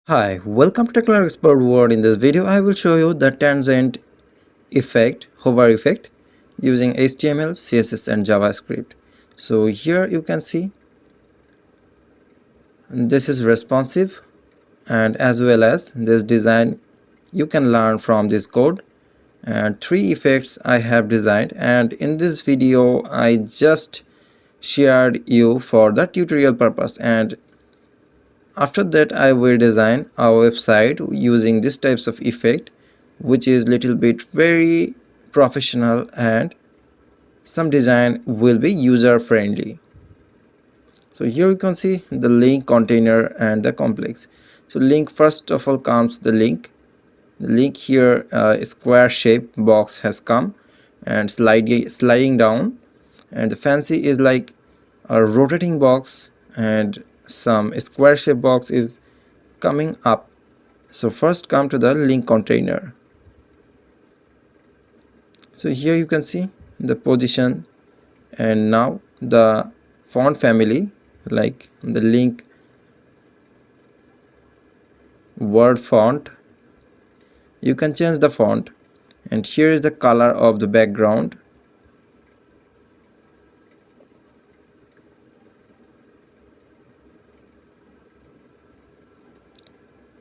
Hi, welcome to Technical Expert World. In this video, I will show you the tangent effect, hover effect using HTML, CSS and JavaScript. So here you can see this is responsive, and as well as this design you can learn from this code, and three effects I have designed, and in this video I just shared you for the tutorial purpose, and after that I will design our website using these types of effect, which is little bit very professional, and some design will be user friendly. So here you can see the link, container and the complex. So link, first of all comes the link. The link here, square shape box has come and sliding down, and the fancy is like a rotating box, and some square shape box is coming up. So first come to the link container. So here you can see the position, and now the font family, like the link word font, you can change the font, and here is the color of the background.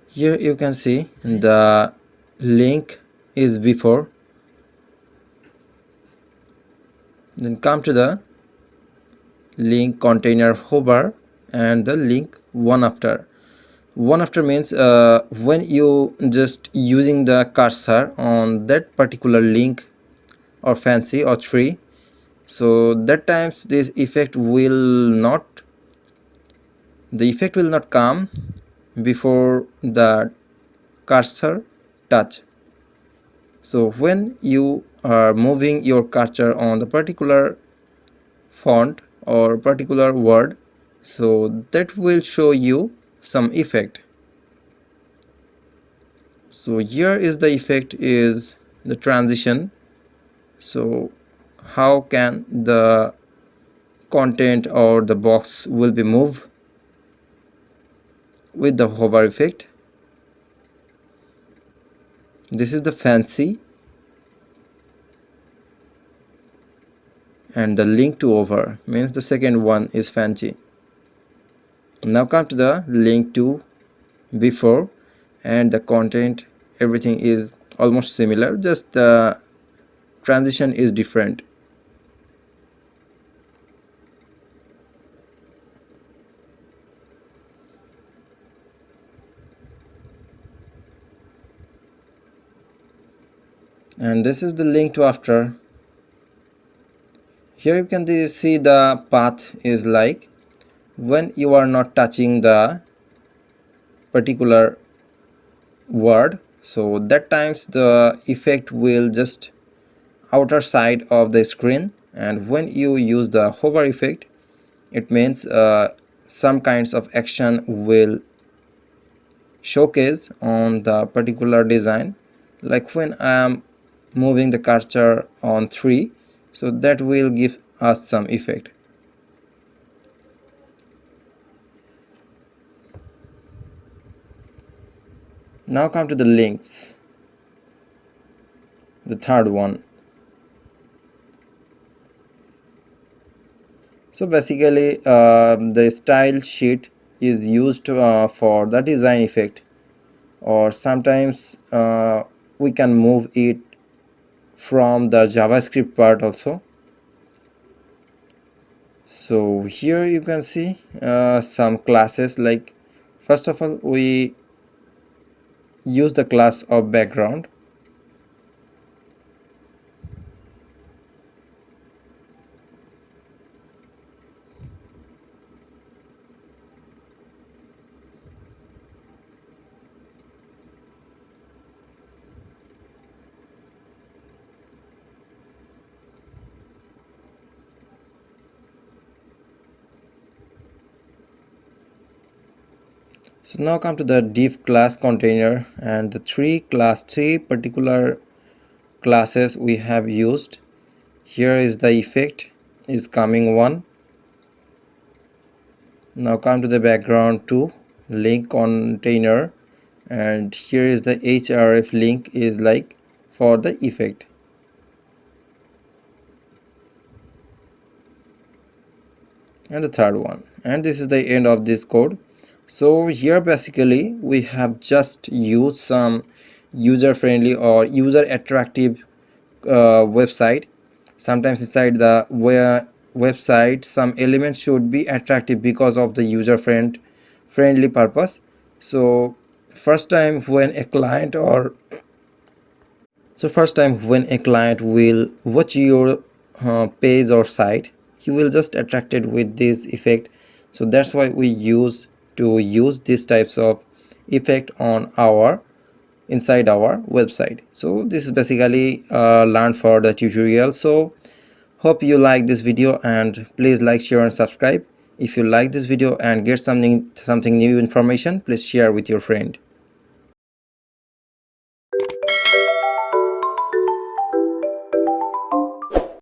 Here you can see the link is before, then come to the link container hover, and the link one after. One after means when you just using the cursor on that particular link or fancy or tree, so that times this effect will not, the effect will not come before the cursor touch. So when you are moving your cursor on the particular font or particular word, so that will show you some effect. So here is the effect, is the transition. So how can the content or the box will be moved with the hover effect. This is the fancy, and the link to over means the second one is fancy. Now come to the link to before, and the content, everything is almost similar, just the transition is different. And this is the link to after. Here you can see the path is like when you are not touching the particular word, so that times the effect will just outer side of the screen, and when you use the hover effect, it means some kinds of action will showcase on the particular design, like when I am moving the cursor on 3, so that will give us some effect. Now come to the links, the third one. So basically the style sheet is used for the design effect, or sometimes we can move it from the JavaScript part also. So here you can see some classes, like first of all we use the class of background. So now come to the div class container, and the three particular classes we have used. Here is the effect is coming one. Now come to the background 2, link container, and here is the href link is like for the effect. And the third one, and this is the end of this code. So here basically we have just used some user friendly or user attractive website. Sometimes inside the website some elements should be attractive because of the user friendly purpose. So first time when a client or first time when a client will watch your page or site, he will just attracted with this effect. So that's why we use these types of effect on our inside our website. So this is basically learned for the tutorial. So hope you like this video, and please like, share and subscribe. If you like this video and get something new information, please share with your friend.